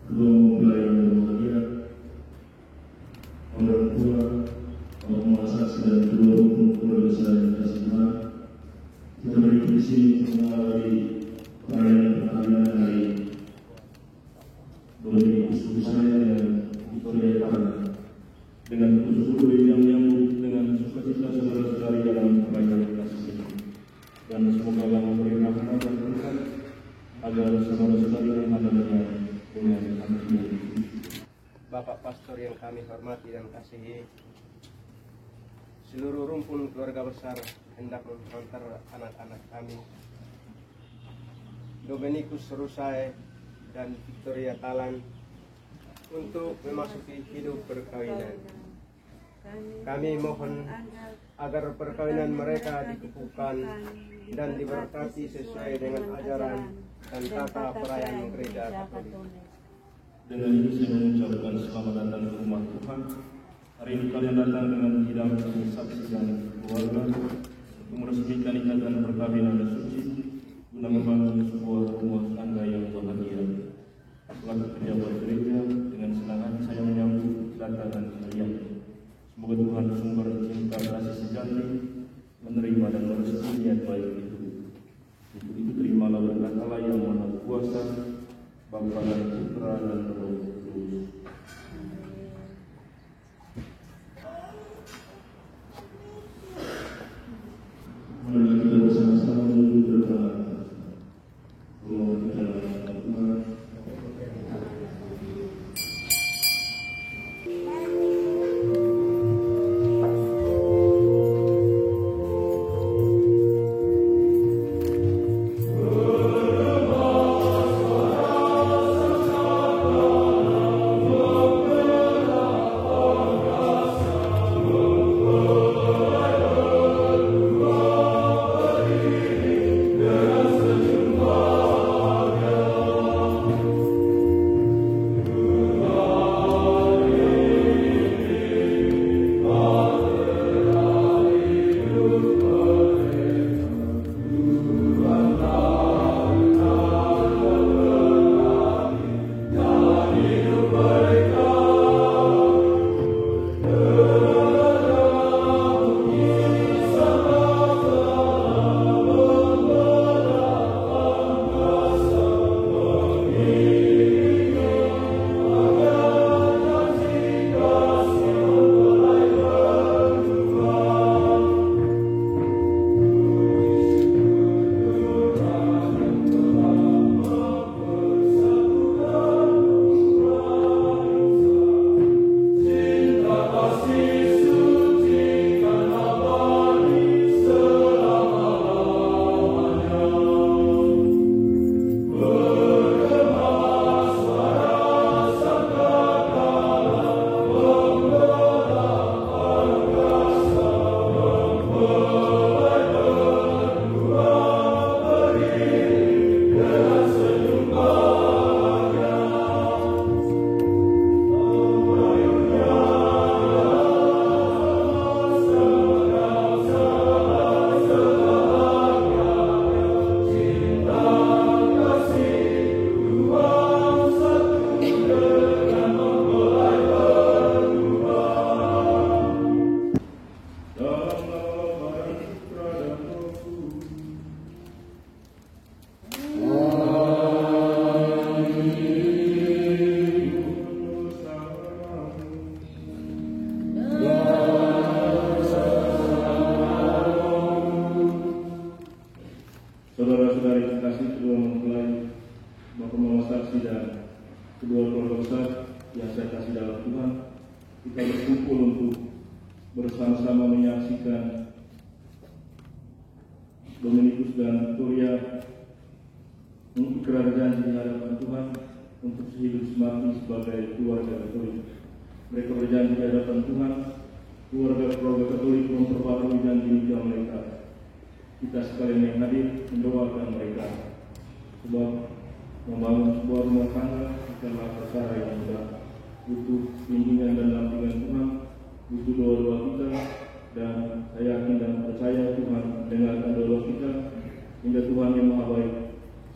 kedua mempelai yang berbahagia, orang tua, orang saksi dan kedua rukun keluarga saya yang tersebar. Kita beri di sini mengalami perayaan perkawinan hari Dominikus saya yang diperlihatkan dengan khusus yang menyambut dengan sukacita saudara-saudari dalam perayaan kasih ini. Dan semoga Allah memberi rahmat dan berkat agar saudara-saudari yang ada dengan anak ini. Bapak Pastor yang kami hormati dan kasihi, seluruh rumpun keluarga besar hendak menghantar anak-anak kami, Dominikus Rusai dan Victoria Talan, untuk memasuki hidup perkawinan. Kami mohon agar perkawinan mereka dikukuhkan dan diberkati sesuai dengan ajaran dan tata perayaan gereja Katolik. Dengan ini saya mengucapkan selamat datang ke rumah Tuhan. Hari ini kalian datang dengan hidangan saksi dan keluarga untuk meresmikan ikatan perkawinan yang suci guna membangun sebuah rumah tangga yang bahagia. Selaku pejabat gereja, dengan senang hati saya menyambut kedatangan kalian. Semoga Tuhan sumber cinta kasih sejati menerima dan merestui niat baik itu. Untuk itu terimalah berkat Allah yang Maha Kuasa, Bapa dan Putra dan Roh Kudus. Mari kita bersama-sama menuju berdoa. Saudara-saudari kasih kedua mempelai, Bapak Mama Saksi dan kedua keluarga besar yang saya kasih dalam Tuhan, kita berkumpul untuk bersama-sama menyaksikan Dominikus dan Victoria mengikrar janji di hadapan Tuhan untuk sehidup semati sebagai keluarga Katolik. Mereka berjanji di hadapan Tuhan, keluarga-keluarga Katolik memperbarui janji nikah mereka. Kita sekalian yang hadir mendoakan mereka, sebab membangun sebuah rumah tangga bukanlah perkara yang mudah, butuh bimbingan dan dampingan Tuhan, butuh doa-doa kita, dan saya yakin dan percaya Tuhan mendengarkan doa kita, hingga Tuhan yang Maha Baik,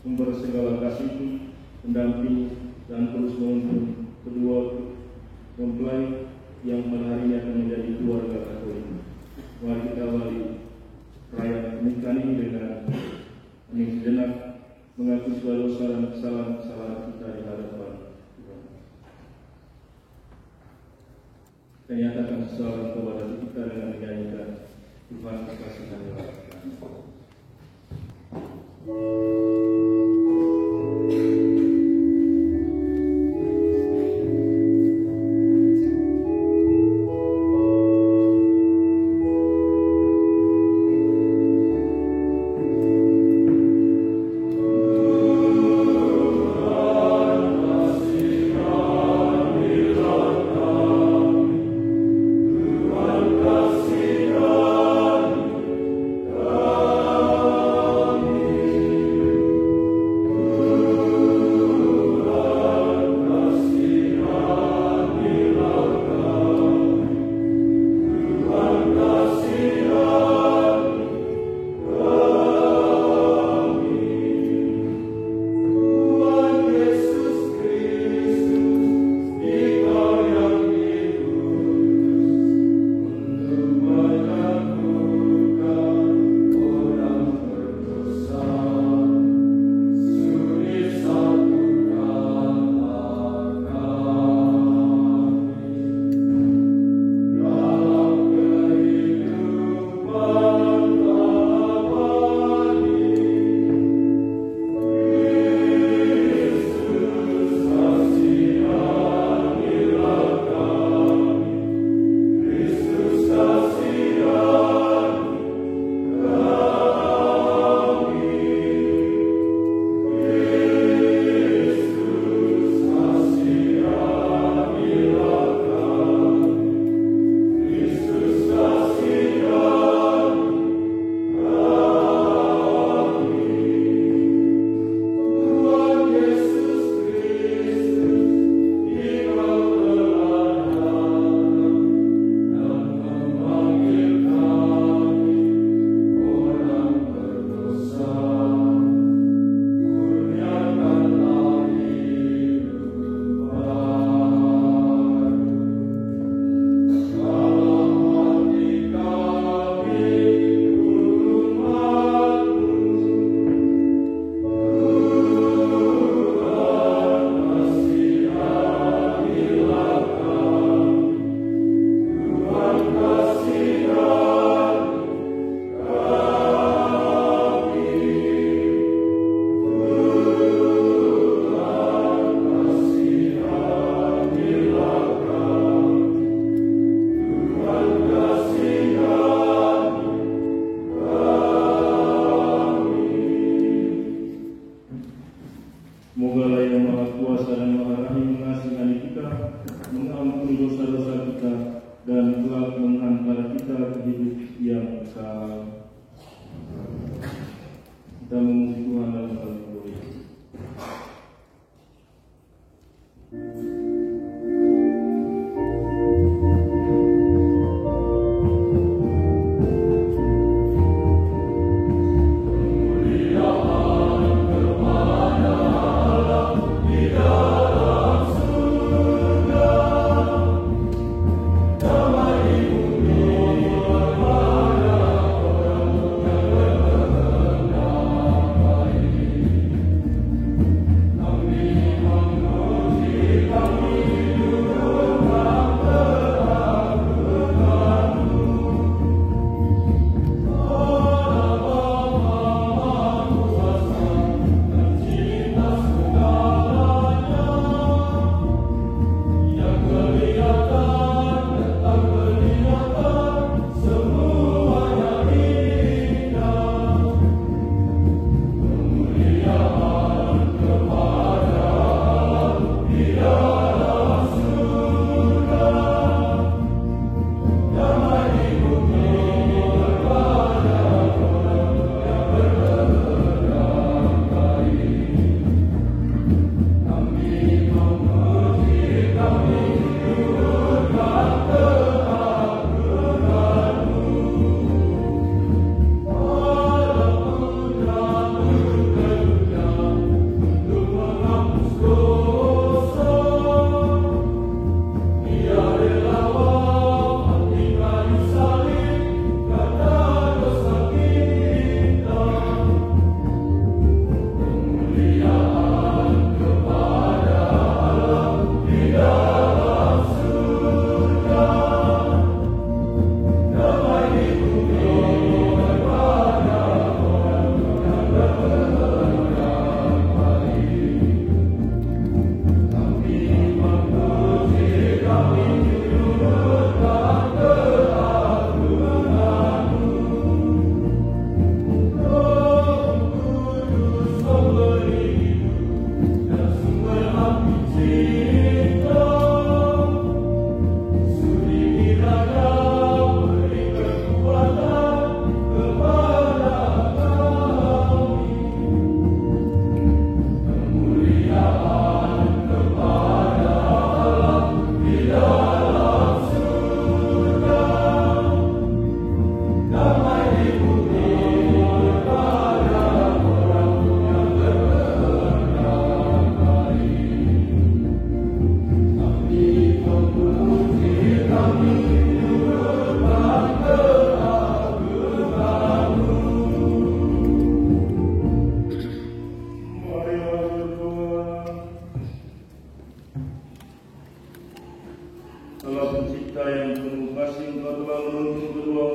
sumber segala kasih itu, mendampingi dan terus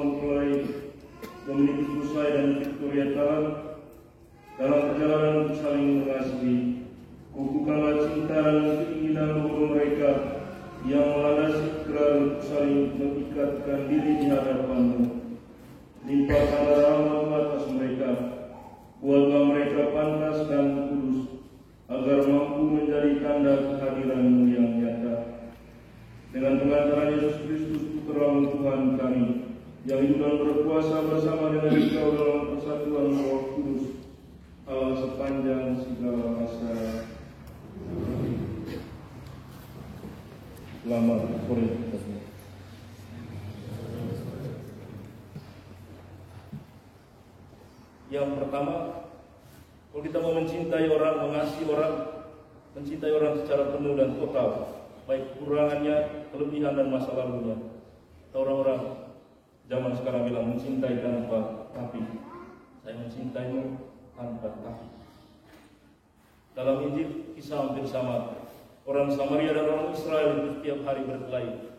mempelai Dominikus Busai dan Victoria Talan dalam perjalanan untuk saling mengasihi. Kukuhkanlah cinta dan keinginan luhur mereka yang melandasi gerak untuk saling mengikatkan diri di hadapan-Mu. Limpahkanlah rahmat-Mu atas mereka, buatlah mereka pantas dan kudus, agar mampu menjadi tanda kehadiran-Mu yang nyata. Dengan pengantaran Yesus Kristus Putra Tuhan kami, yang hidup dan berkuasa bersama dengan Engkau dalam persatuan Roh Kudus, Allah sepanjang segala masa. Selamat sore. Yang pertama, kalau kita mau mencintai orang, mengasihi orang, mencintai orang secara penuh dan total, baik kekurangannya, kelebihan dan masa lalunya. Orang-orang zaman sekarang bilang mencintai tanpa tapi. Saya mencintaimu tanpa tapi. Dalam Injil kisah hampir sama. Orang Samaria dan orang Israel itu setiap hari berkelahi.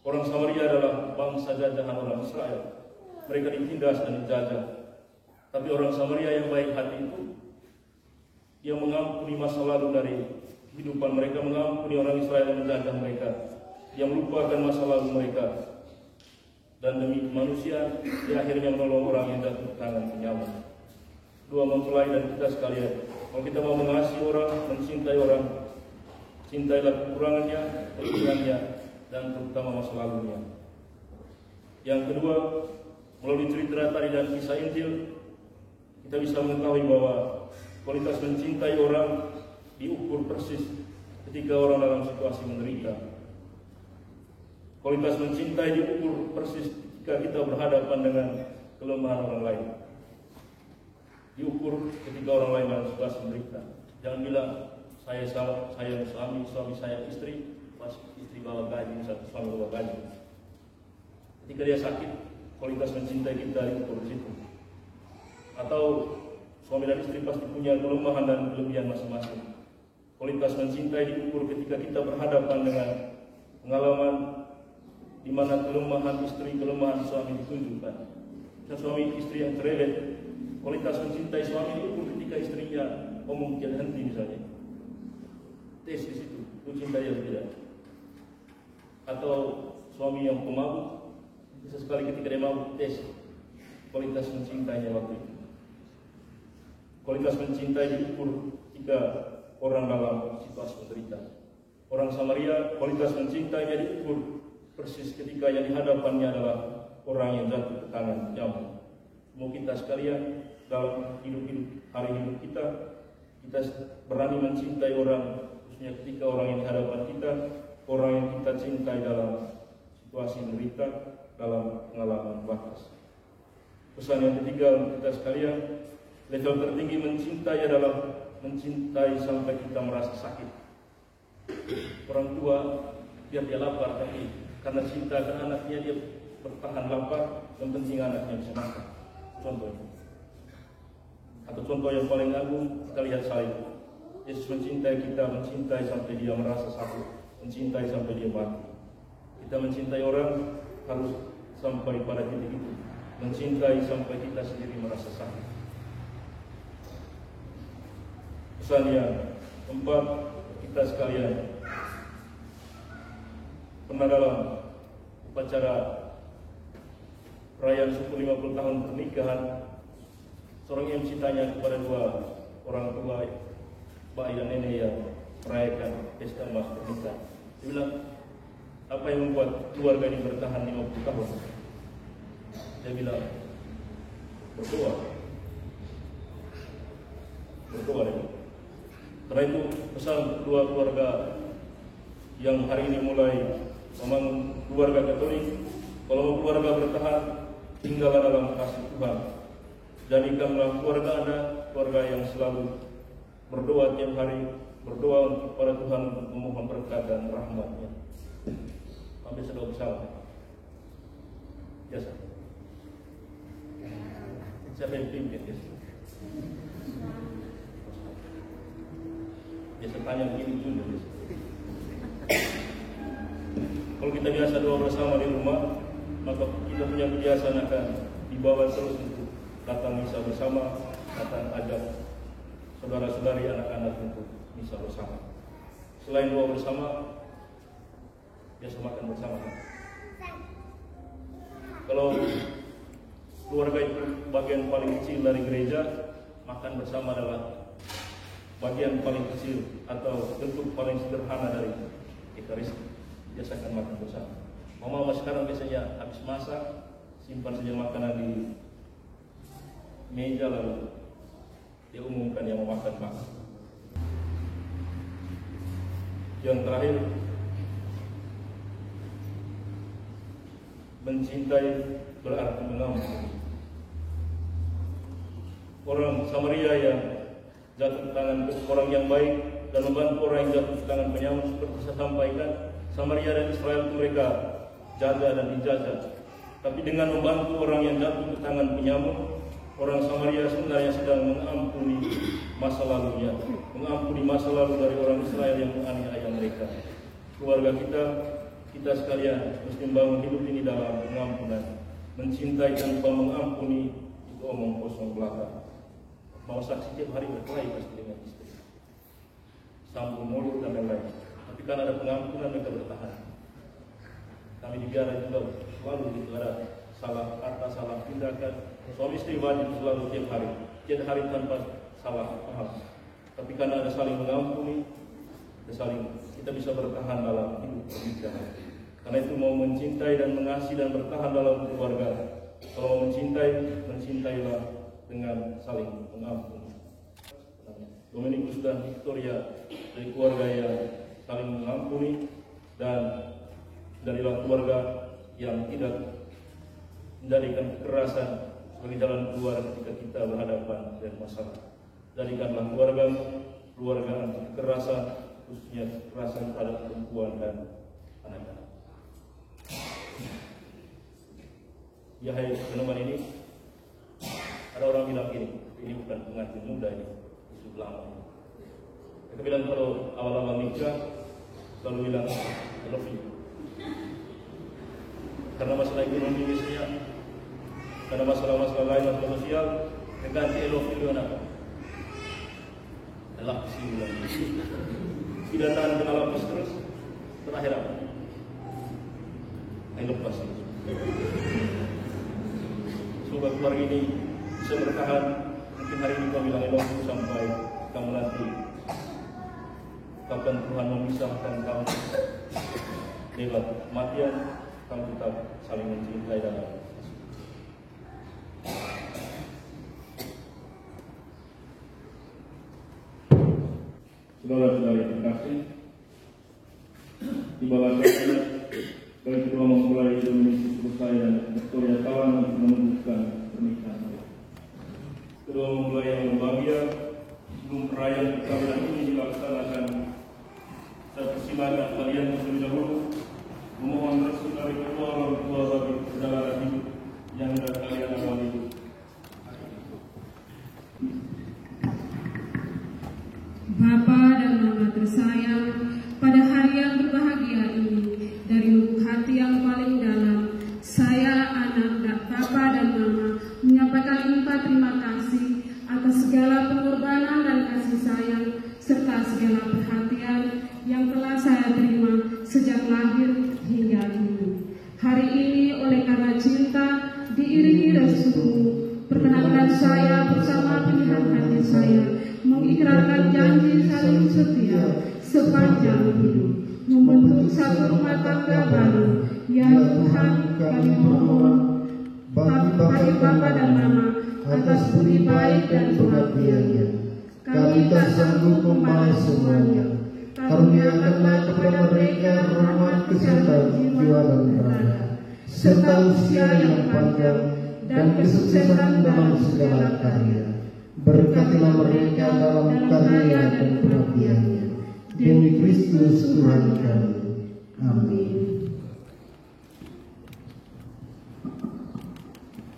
Orang Samaria adalah bangsa jajahan orang Israel. Mereka ditindas dan dijajah. Tapi orang Samaria yang baik hati itu, yang mengampuni masa lalu dari kehidupan mereka, mengampuni orang Israel yang menjajah mereka, yang melupakan masa lalu mereka, dan demi manusia, di akhirnya menolong orang yang jatuh ke tangan penyawa. Dua mempelai dan kita sekalian, kalau kita mau mengasihi orang, mencintai orang, cintailah kekurangannya, kelebihannya, dan terutama masa lalunya. Yang kedua, melalui cerita tadi dan kisah Injil, kita bisa mengetahui bahwa kualitas mencintai orang diukur persis ketika orang dalam situasi menderita. Kualitas mencintai diukur persis ketika kita berhadapan dengan kelemahan orang lain. Diukur ketika orang lain dalam situasi menderita. Jangan bilang saya suami saya istri, pas istri bawa gaji, satu suami bawa gaji. Ketika dia sakit, kualitas mencintai kita diukur di situ. Atau suami dan istri pasti punya kelemahan dan kelebihan masing-masing. Kualitas mencintai diukur ketika kita berhadapan dengan pengalaman di mana kelemahan istri, kelemahan suami ditunjukkan. Dan suami istri yang cerewet, kualitas mencintai suami diukur ketika istrinya ngomong tidak henti misalnya. Tes di situ, lu cintai atau tidak? Atau suami yang pemabuk, sesekali ketika dia mabuk, tes kualitas mencintainya waktu itu. Kualitas mencintai diukur ketika orang dalam situasi menderita. Orang Samaria, kualitas mencintainya diukur persis ketika yang dihadapannya adalah orang yang jatuh ke tangan penyawa. Mau kita sekalian dalam hidup hari hidup kita berani mencintai orang, khususnya ketika orang yang dihadapan kita, orang yang kita cintai dalam situasi menderita, dalam pengalaman batas. Pesan yang ketiga untuk kita sekalian, level tertinggi mencintai adalah mencintai sampai kita merasa sakit. Orang tua biar dia lapar, tapi karena cinta ke anaknya dia bertahan lapar, yang penting anaknya bisa makan. Contohnya. Atau contoh yang paling agung, kita lihat salib. Yesus mencintai kita, mencintai sampai dia merasa sakit, mencintai sampai dia mati. Kita mencintai orang harus sampai pada titik itu, mencintai sampai kita sendiri merasa sakit. Pesan yang keempat, kita sekalian pernah dalam upacara perayaan suku 50 tahun pernikahan, seorang MC tanya kepada dua orang tua, bayi dan nenek yang merayakan pesta emas pernikahan. Dia bilang, apa yang membuat keluarga ini bertahan 50 tahun? Dia bilang, berdoa. Berdoa dia. Karena itu pesan dua keluarga yang hari ini mulai membangun keluarga Katolik, kalau keluarga bertahan, tinggallah dalam kasih Tuhan. Jadikanlah keluarga Anda keluarga yang selalu berdoa tiap hari, berdoa kepada Tuhan untuk memohon berkat dan rahmat-Nya. Sampai sedang bersama. Biasa. Siapa yang pimpin? Biasa tanya begini dulu. Kalau kita biasa doa bersama di rumah, maka kita punya kebiasaan akan dibawa terus untuk datang misa bersama, datang ajak saudara-saudari anak-anak untuk misa bersama. Selain doa bersama, biasa makan bersama. Kalau keluarga itu bagian paling kecil dari gereja, makan bersama adalah bagian paling kecil atau bentuk paling sederhana dari Ekaristi. Biasakan makan bersama. Mama sekarang biasanya habis masak, simpan saja makanan di meja lalu dia umumkan yang mau makan. Yang terakhir, mencintai berarti mengampuni. Orang Samaria yang jatuh ke tangan orang yang baik dan membantu orang yang jatuh ke tangan penyamun, seperti saya sampaikan, Samaria dan Israel itu mereka jaga dan dijajah. Tapi dengan membantu orang yang jatuh ke tangan penyamun, orang Samaria sebenarnya sedang mengampuni masa lalunya, mengampuni masa lalu dari orang Israel yang menganiaya mereka. Keluarga kita sekalian mesti membangun hidup ini dalam pengampunan. Mencintai tanpa mengampuni itu omong kosong belaka. Mau saksi tiap hari berkelahi pasti dengan istri, sambung mulut dan lain-lain. Tapi kan ada pengampunan mereka bertahan. Kami di biara juga selalu itu ada salah kata, salah tindakan. Suami istri wajib selalu tiap hari tanpa salah paham. Tapi karena ada saling mengampuni, kita bisa bertahan dalam hidup pernikahan. Karena itu mau mencintai dan mengasihi dan bertahan dalam keluarga. Kalau mau mencintailah dengan saling mengampuni. Dominikus dan Victoria dari keluarga yang saling mengampuni, dan darilah keluarga yang tidak menjadikan kekerasan sebagai jalan keluar ketika kita berhadapan dengan masalah. Jadikanlah keluarga anti kekerasan, khususnya kekerasan terhadap perempuan dan anak-anak. Ya hai teman ini, ada orang bilang ini bukan pengantin muda, ini isu lama. Mereka bilang kalau awal-awal nikah selalu bilang I love you. Karena masalah ekonomi biasanya, karena masalah-masalah lain, masalah sosial, mereka anti I love you dengan apa? Adalah kesimpulan. Tidak tahan kena lapis terus, terakhir apa? I lepas. Semoga keluarga ini bisa bertahan. Mungkin hari ini kami bilang I love you sampai kamu nanti kapan Tuhan memisahkan kamu lewat kematian, kamu tetap saling mencintai dalam. Saudara-saudari terkasih, di bawah saya kami kedua memulai Dominikus saya dan Victoria Tawan untuk memutuskan pernikahan. Kedua mempelai yang berbahagia, sebelum perayaan perkawinan ini dilaksanakan, saya persilakan kalian terlebih dahulu memohon restu dari kedua orang tua bagi perjalanan hidup yang hendak kalian awali. Bapa dan Mama tersayang, pada hari yang berbahagia ini, dari lubuk hati yang paling dalam, saya, anak, dan Papa dan Mama menyampaikan limpah terima kasih atas segala pengorbanan dan kasih sayang serta segala perhatian yang telah saya terima sejak lahir hingga kini. Hari ini oleh karena cinta diiringi restumu, perkenankan saya bersama pilihan hati saya mengikrarkan janji saling setia sepanjang hidup, membentuk satu rumah tangga baru. Ya Tuhan, kami mohon bagi Bapa dan Mama atas budi baik dan pengabdiannya. Kami tak sanggup membalas semuanya. Karuniakanlah kepada mereka rahmat, kesehatan jiwa dan raga, serta usia yang panjang dan kesuksesan dalam segala karya. Berkatilah mereka dalam karya dan pengabdiannya. Demi Kristus Tuhan kami. Amin.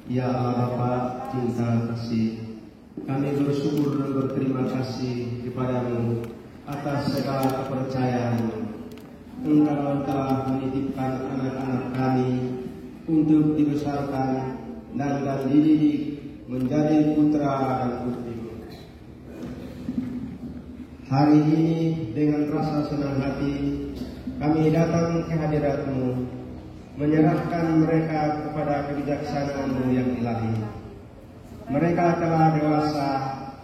Ya Allah Bapa cinta kasih, kami bersyukur dan berterima kasih kepadamu atas segala kepercayaan. Engkau telah menitipkan anak-anak kami untuk dibesarkan dan dididik menjadi putra dan putri. Hari ini dengan rasa senang hati kami datang ke hadirat-Mu, menyerahkan mereka kepada kebijaksanaan-Mu yang ilahi. Mereka telah dewasa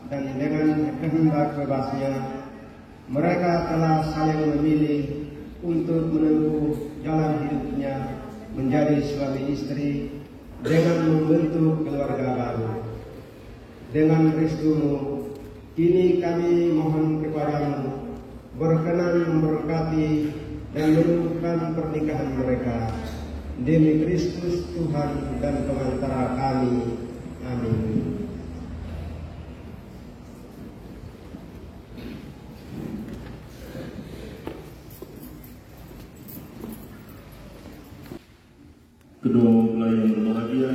dan dengan kehendak bebasnya, mereka telah saling memilih untuk menempuh jalan hidupnya menjadi suami istri dengan membentuk keluarga baru. Dengan restu-Mu, kini kami mohon kepada-Mu, berkenan memberkati dan meneguhkan pernikahan mereka. Demi Kristus Tuhan dan pengantara kami. Amin. Kedua mempelai yang berbahagia,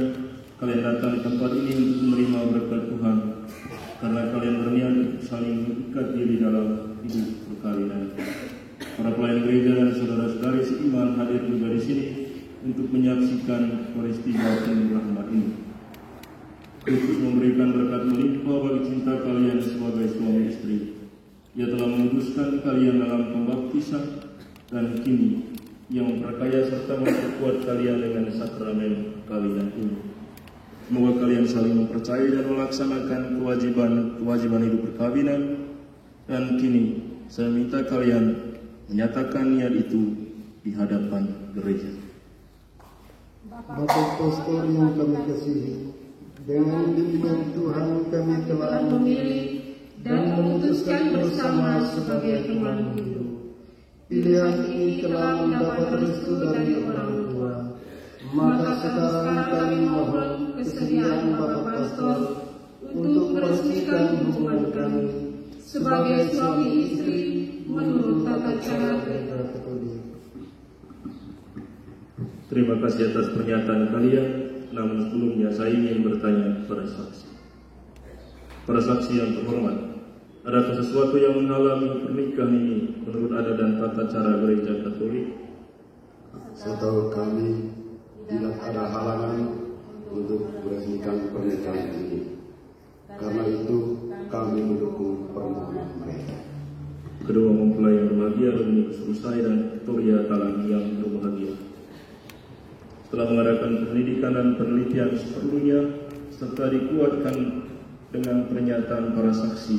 kalian datang di tempat ini untuk menerima berkat Tuhan, karena kalian berniat untuk saling mengikat diri dalam hidup perkawinan. Para pelayan gereja dan saudara-saudari seiman hadir juga di sini untuk menyaksikan peristiwa penuh rahmat ini. Kristus memberikan berkat melimpah bagi cinta kalian sebagai suami istri. Ia telah menguduskan kalian dalam pembaptisan dan kini Ia memperkaya serta memperkuat kalian dengan sakramen perkawinan ini. Semoga kalian saling mempercayai dan melaksanakan kewajiban hidup perkawinan. Dan kini saya minta kalian menyatakan niat itu di hadapan gereja. Bapak Pastor yang kami kasihi, dengan bimbingan Tuhan kami telah memilih dan memutuskan bersama sebagai teman hidup. Pilihan ini telah mendapat restu dari orang tua. Maka sekarang kami mohon kesediaan Bapak Pastor untuk meresmikan hubungan kami sebagai suami istri menurut tata cara gereja Katolik. Terima kasih atas pernyataan kalian. Namun sebelumnya saya ingin bertanya kepada saksi. Para saksi yang terhormat, adakah sesuatu yang menghalangi pernikahan ini menurut adat dan tata cara gereja Katolik? Setahu kami tidak ada halangan untuk meresmikan pernikahan ini. Karena itu kami mendukung permohonan mereka. Kedua mempelai yang berbahagia, Dominikus Rusai dan Victoria Talang yang berbahagia, setelah mengadakan pendidikan dan penelitian seperlunya serta dikuatkan dengan pernyataan para saksi,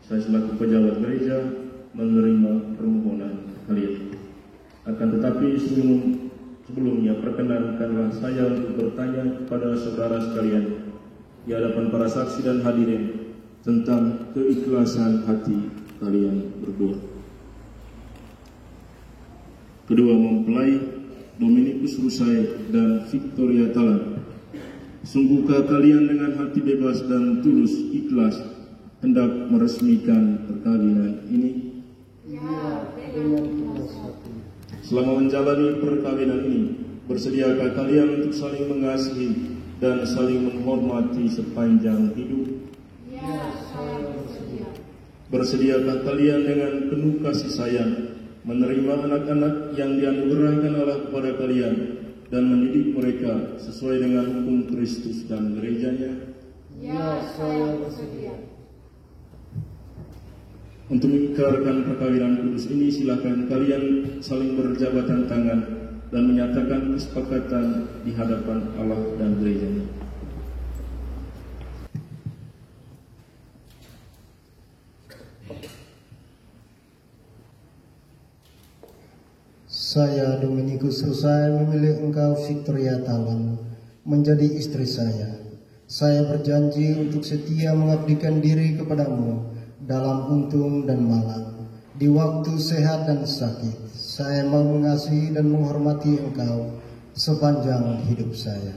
saya selaku pejabat gereja menerima permohonan kalian. Akan tetapi sebelumnya perkenankanlah saya untuk bertanya kepada saudara sekalian di hadapan para saksi dan hadirin tentang keikhlasan hati kalian berdua. Kedua mempelai, Dominikus Rusai dan Victoria Talang, sungguhkah kalian dengan hati bebas dan tulus ikhlas hendak meresmikan perkawinan ini? Ya, dengan tulus hati. Selama menjalani perkawinan ini, bersediakah kalian untuk saling mengasihi dan saling menghormati sepanjang hidup? Ya, saya bersedia. Bersediakah kalian dengan penuh kasih sayang menerima anak-anak yang dianugerahkan Allah kepada kalian dan mendidik mereka sesuai dengan hukum Kristus dan gerejanya? Ya, saya bersedia. Untuk mengikrarkan perkawinan kudus ini, silakan kalian saling berjabatan tangan dan menyatakan kesepakatan di hadapan Allah dan gerejanya. Saya, Dominikus Rusai, memilih engkau, Victoria Talang, menjadi istri saya. Saya berjanji untuk setia mengabdikan diri kepadamu dalam untung dan malang, di waktu sehat dan sakit. Saya mau mengasihi dan menghormati engkau sepanjang hidup saya.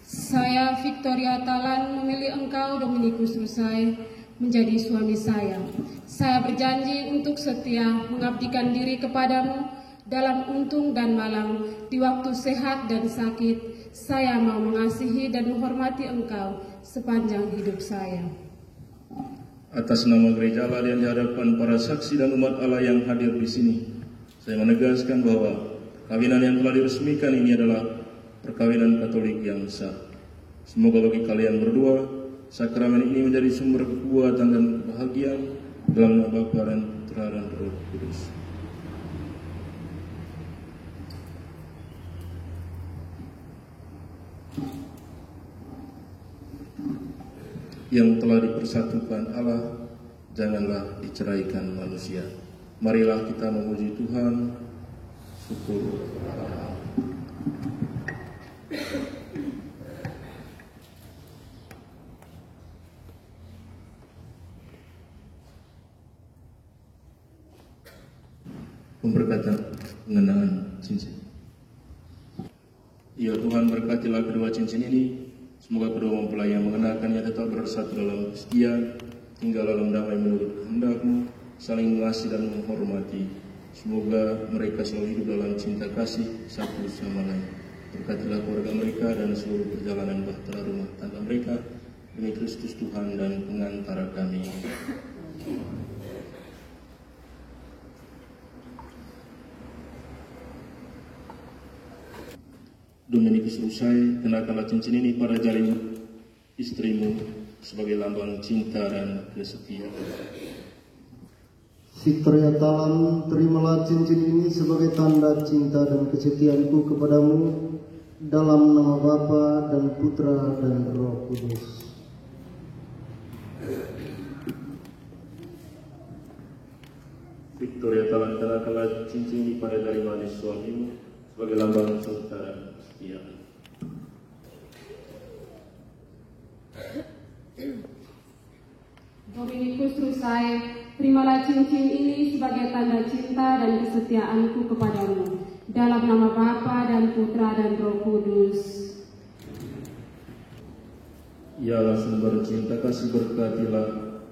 Saya, Victoria Talang, memilih engkau, Dominikus Rusai, menjadi suami saya. Saya berjanji untuk setia mengabdikan diri kepadamu dalam untung dan malang, di waktu sehat dan sakit. Saya mau mengasihi dan menghormati engkau sepanjang hidup saya. Atas nama gereja Allah yang di hadapan para saksi dan umat Allah yang hadir di sini, saya menegaskan bahwa kawinan yang telah diresmikan ini adalah perkawinan Katolik yang sah. Semoga bagi kalian berdua, sakramen ini menjadi sumber kekuatan dan kebahagiaan dalam nama Bapa dan Putra dan Roh Kudus. Yang telah dipersatukan Allah, janganlah diceraikan manusia. Marilah kita memuji Tuhan. Syukur Allah. Pemberkatan pengenaan cincin. Ya Tuhan, berkatilah kedua cincin ini. Semoga kedua mempelai yang mengenakannya tetap bersatu dalam kesetiaan, tinggal dalam damai menurut kehendak-Mu, saling mengasihi dan menghormati. Semoga mereka selalu hidup dalam cinta kasih satu sama lain. Berkatilah keluarga mereka dan seluruh perjalanan bahtera rumah tangga mereka, demi Kristus Tuhan dan pengantara kami. Dominikus usai, kenakanlah cincin ini pada jari istrimu sebagai lambang cinta dan kesetiaan. Fitrya Talam, terimalah cincin ini sebagai tanda cinta dan kesetiaanku kepadamu, dalam nama Bapa dan Putra dan Roh Kudus. Victoria Talam, kenakanlah cincin ini pada jari manis suamimu sebagai lambang cinta dan kesetiaan. Dominikus Rusai, terimalah cincin ini sebagai tanda cinta dan kesetiaanku kepadamu, dalam nama Bapa dan Putra dan Roh Kudus. Ialah sumber cinta kasih, berkatilah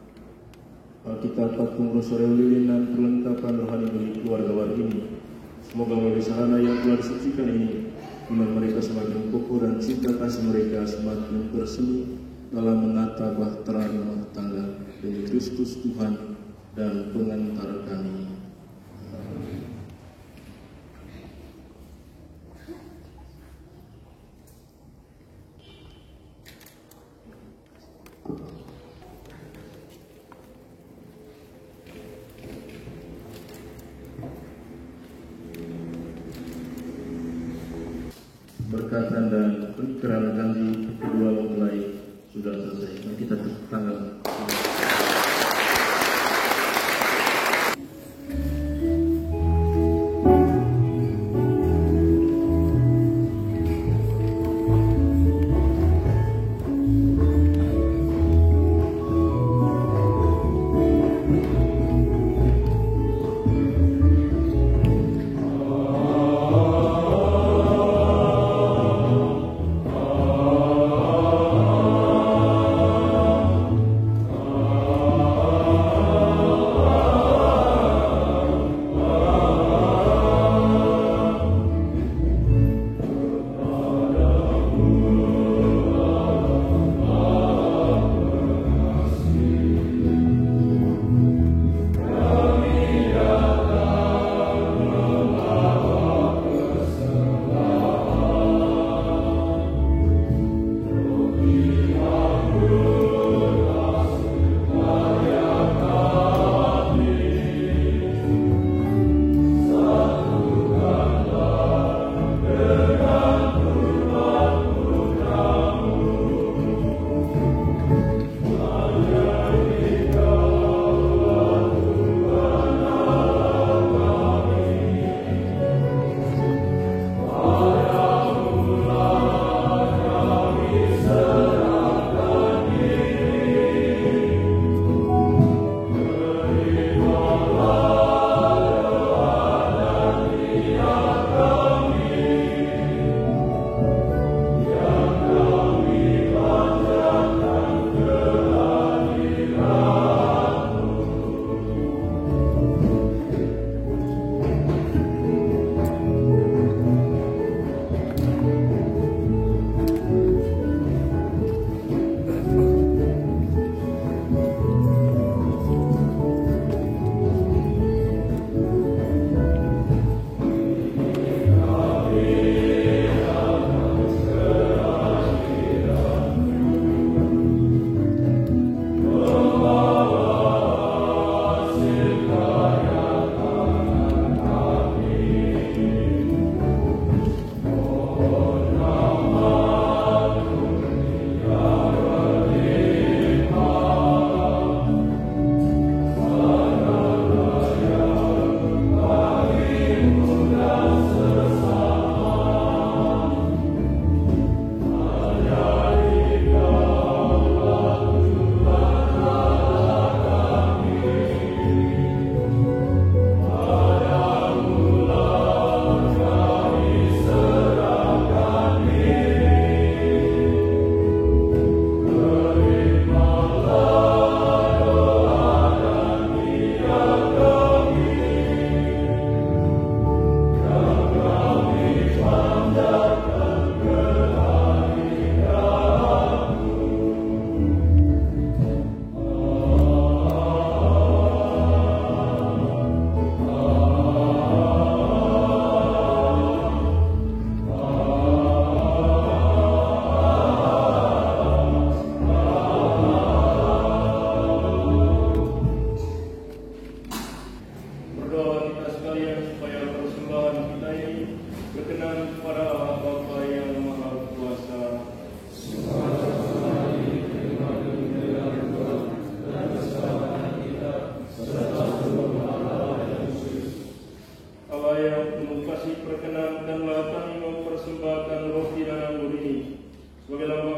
Alkitab, patung, rosary, lilin, dan perlengkapan rohani bagi keluarga baru ini. Semoga melalui sahana yang telah disucikan ini, iman mereka semakin kokoh dan cinta kasih mereka semakin bersemi dalam menata bahtera rumah tangga demi Kristus Tuhan dan pengantara kami. Berkatan dan pernikahan janji kedua mempelai sudah selesai. Mari kita tepuk tangan.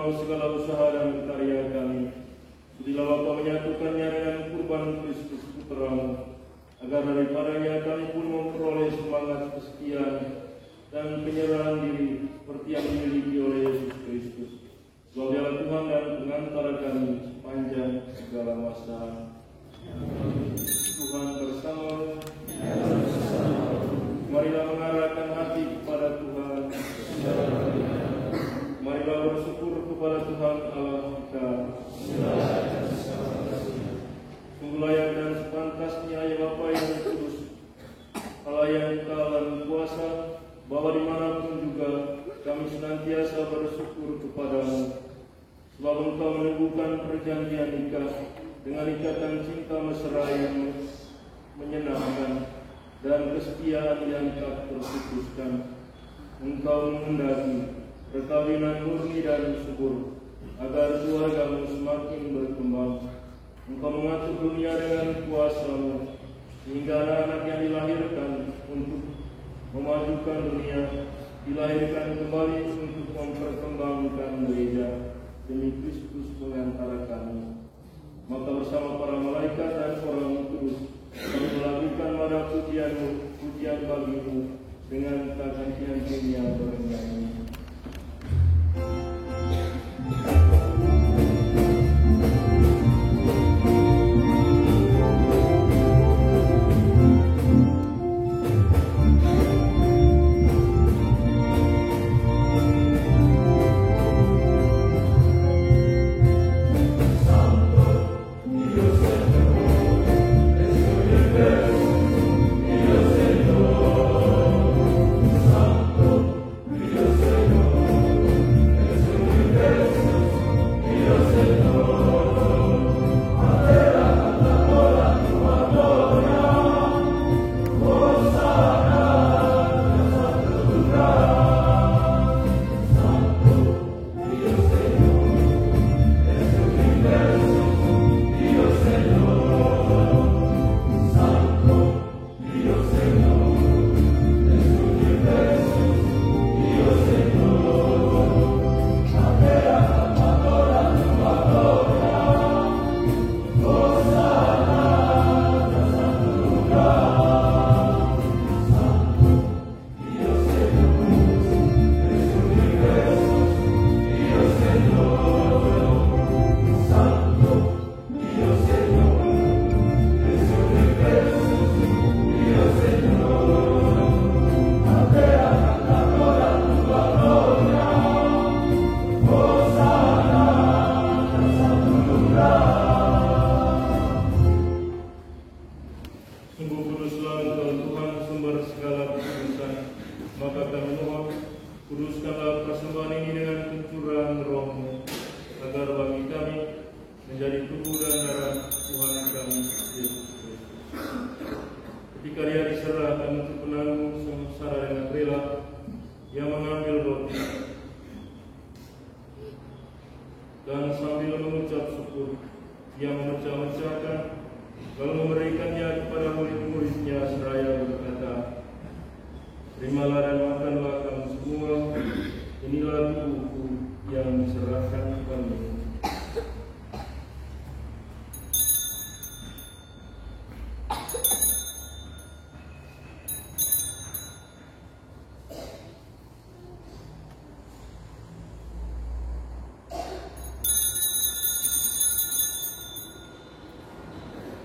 mau segala usaha dan karya kami. Sudilah Bapa menyatukannya dengan kurban Kristus Putra-Mu, agar daripadanya kami pun memperoleh semangat kesetiaan dan penyerahan diri seperti yang dimiliki oleh Yesus Kristus. Sebab Dialah Tuhan dan pengantara kami sepanjang segala masa. Tuhan bersama. Marilah mengarahkan hati kepada Tuhan. Marilah bersyukur kepada Tuhan Allah kita. Sungguh layak dan sepantasnya ya Bapa yang kudus, Allah yang kekal dan kuasa, bahwa dimanapun juga kami senantiasa bersyukur kepadamu. Sebab Engkau meneguhkan perjanjian nikah dengan ikatan cinta mesra yang menyenangkan dan kesetiaan yang tak terputuskan. Engkau menghendaki perkawinan murni dan subur, agar keluargamu semakin berkembang. Engkau mengatur dunia dengan kuasa-Mu, sehingga anak-anak yang dilahirkan untuk memajukan dunia dilahirkan kembali untuk memperkembangkan gereja demi Kristus pengantara kami. Maka bersama para malaikat dan orang kudus kami melakukan pada pujian-Mu, pujian bagi-Mu dengan kegantian dunia bernyanyi.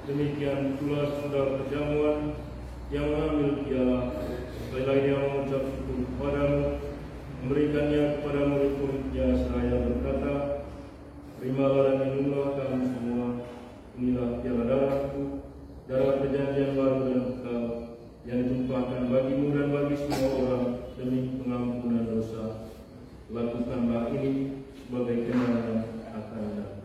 Demikian pula sudah perjamuan yang mengambil piala, setelah dia mengucap syukur kepadamu, memberikannya kepada murid-muridnya seraya berkata, terimalah dan minumlah kamu semua, inilah piala darahku, darah perjanjian baru dan kekal, yang ditumpahkan bagimu dan bagi semua orang demi pengampunan dosa. Lakukanlah ini sebagai kenangan akan aku.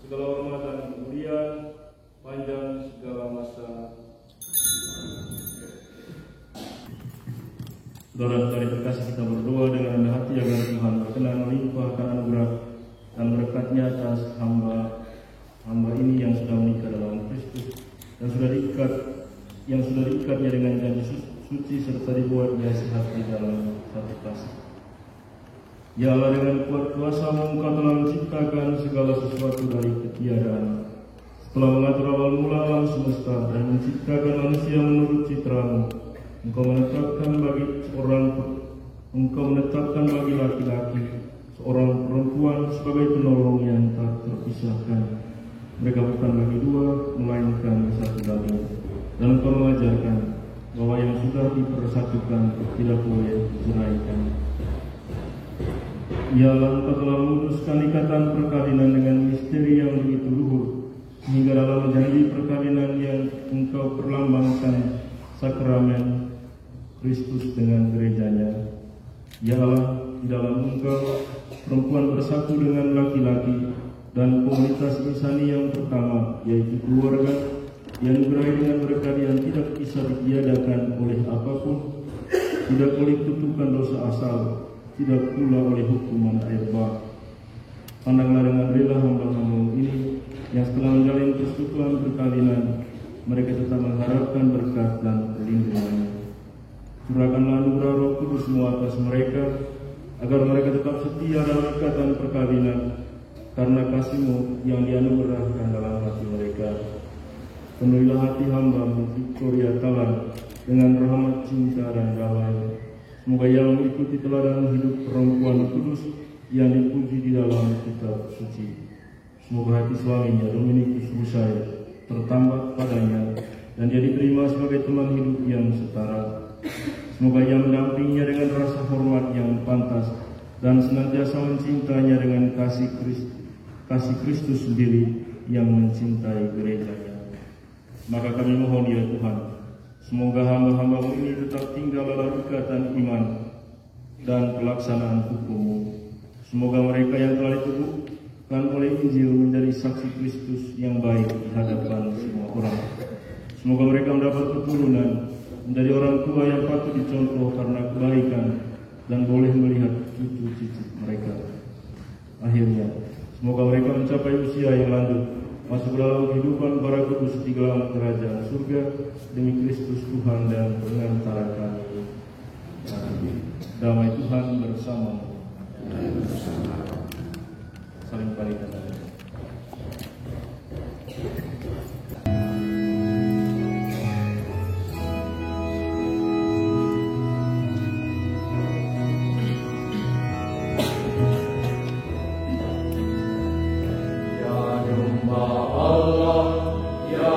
segala hormat dan kemuliaan, panjang segala masa. Saudara-saudari terkasih, kita berdoa dengan rendah hati agar Tuhan berkenan melimpahkan anugerah dan berkat-Nya atas hamba ini yang sudah menikah dalam Kristus dan yang sudah diikatnya dengan janji suci serta dibuatnya sehat di dalam satu kasih. Ya Allah, dengan kuat kuasa-Mu Engkau telah menciptakan segala sesuatu dari ketiadaan. Setelah mengatur awal mula alam semesta dan menciptakan manusia menurut citra-Mu, Engkau menetapkan bagi laki-laki seorang perempuan sebagai penolong yang tak terpisahkan. Mereka bukan bagi dua, melainkan satu daging. Dan Engkau mengajarkan bahwa yang sudah dipersatukan tidak boleh diceraikan. Ya Allah, Engkau telah memutuskan ikatan perkawinan dengan misteri yang begitu luhur, sehingga dalam janji perkawinan yang Engkau perlambangkan sakramen Kristus dengan gerejanya. Ya Allah, di dalam Engkau perempuan bersatu dengan laki-laki dan komunitas insani yang pertama, yaitu keluarga yang berakhir dengan berkat yang tidak bisa ditiadakan oleh apapun, tidak oleh kutukan dosa asal, tidak pula oleh hukuman air bah. Pandanglah dengan rela hamba-hamba ini yang setelah menjalin persekutuan perkawinan, mereka tetap mengharapkan berkat dan perlindungan. Curahkanlah anugerah Roh Kudus-Mu atas mereka, agar mereka tetap setia dalam ikatan perkawinan, karena kasih-Mu yang dianugerahkan dalam hati mereka. Penuhilah hati hamba-Mu Victoria Talan dengan rahmat, cinta, dan damai. Semoga ia mengikuti teladan hidup perempuan kudus yang dipuji di dalam kitab suci. Semoga hati suaminya Dominikus Rusai tertambah padanya dan dia diterima sebagai teman hidup yang setara. Semoga ia mendampinginya dengan rasa hormat yang pantas dan senantiasa mencintainya dengan kasih Kristus sendiri yang mencintai gerejanya. Maka kami mohon ya Tuhan, semoga hamba-hamba-Mu ini tetap tinggal dalam ikatan iman dan pelaksanaan hukum-Mu. Semoga mereka yang telah diteguhkan oleh Injil menjadi saksi Kristus yang baik di hadapan semua orang. Semoga mereka mendapat keturunan, menjadi orang tua yang patut dicontoh karena kebaikan dan boleh melihat cucu-cucu mereka. Akhirnya, semoga mereka mencapai usia yang lanjut, masuk dalam kehidupan para kudus di dalam kerajaan surga demi Kristus Tuhan dan pengantara kami. Damai Tuhan bersama-Mu. Saling berikan. Ya Allah, ya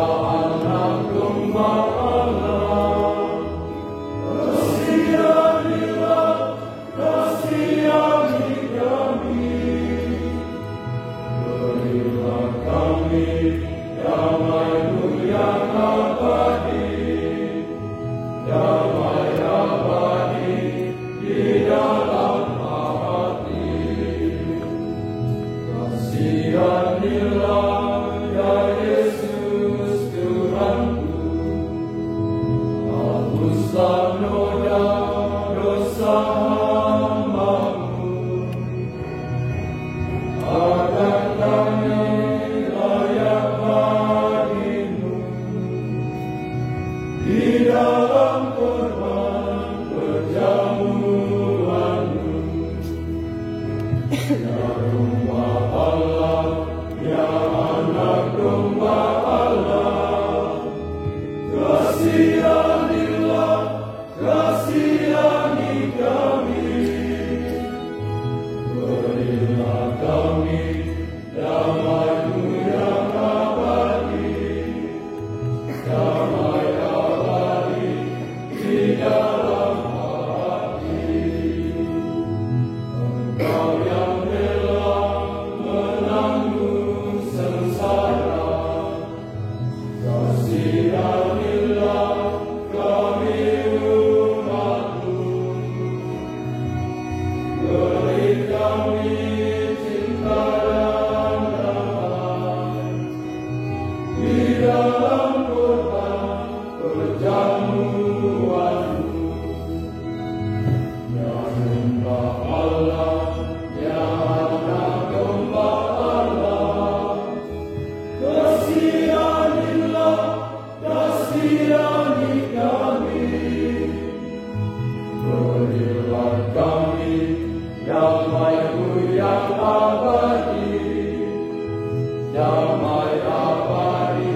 damai abadi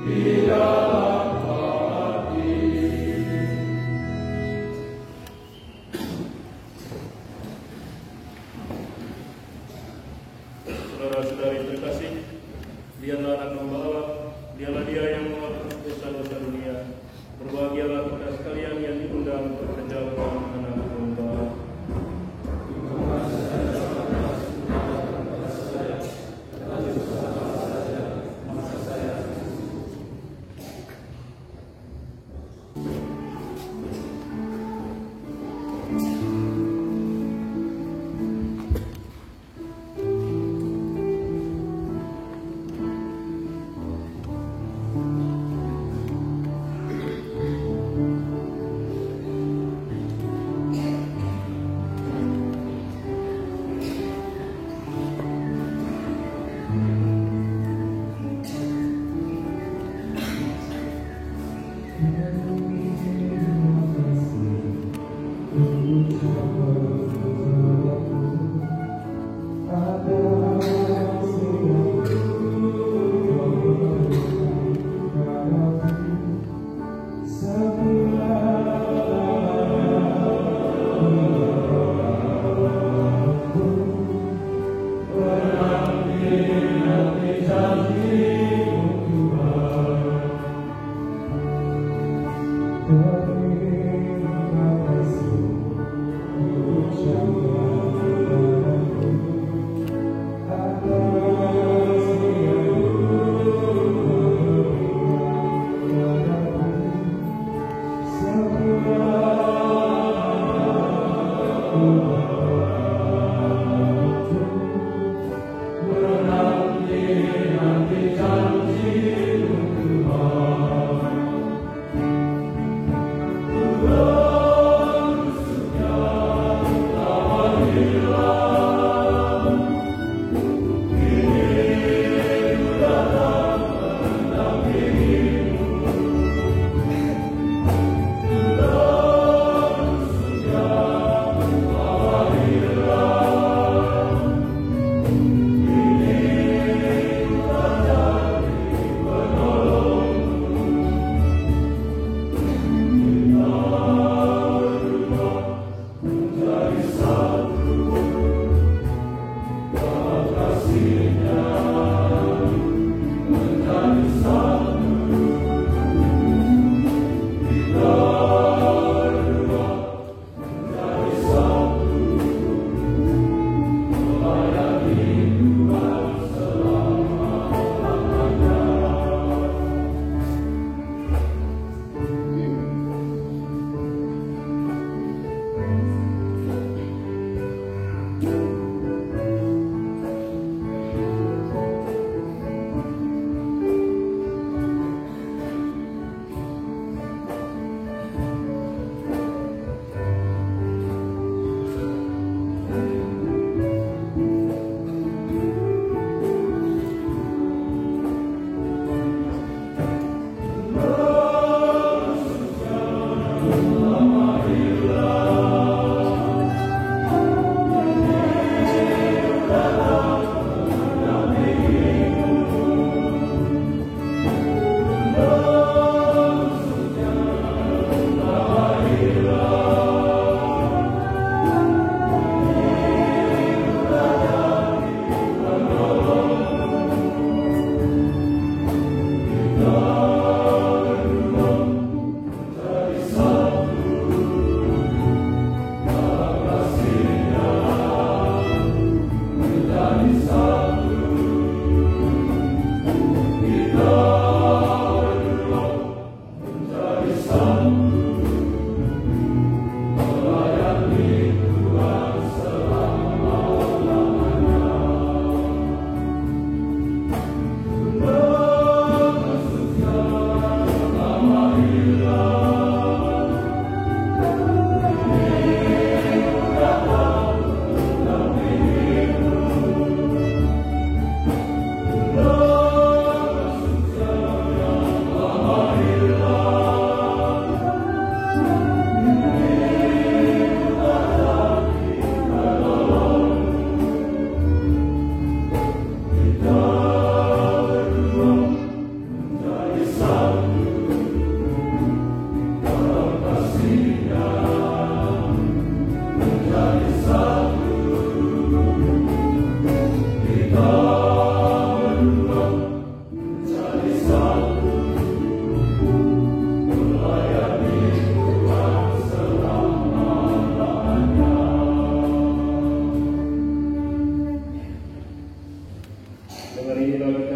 di dalam hati. Saudara-saudari terkasih, dialah anak domba Allah, dialah dia yang menghapus dosa-dosa dunia. Berbahagialah kita sekalian yang diundang untuk perjalanan anak domba.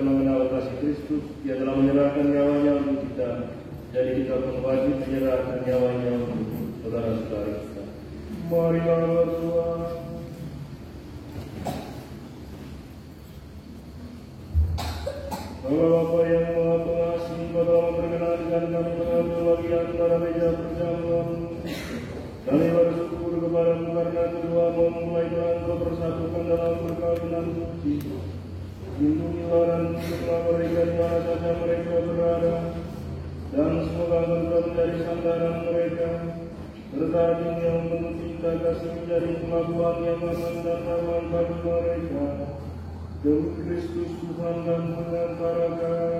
dan mengenal kasih Kristus, Dia telah menyerahkan nyawanya untuk kita. Jadi kita pun wajib menyerahkan nyawanya untuk saudara-saudara kita. Marilah berdoa. Allah Bapa yang Maha Pengasih, Engkau telah memperkenankan kami mengambil bagian pada meja perjamuan. Kami bersyukur kepadamu karena keduamu mulai telah Engkau persatukan dalam perkawinan suci. Lindungilah dan lindungilah mereka di mana saja mereka berada, dan semoga Engkau menjadi sandaran mereka, serta yang menuntut kita kasih menjadi pelabuhan yang aman dan aman bagi mereka. Demi Kristus Tuhan dan pengantara kami.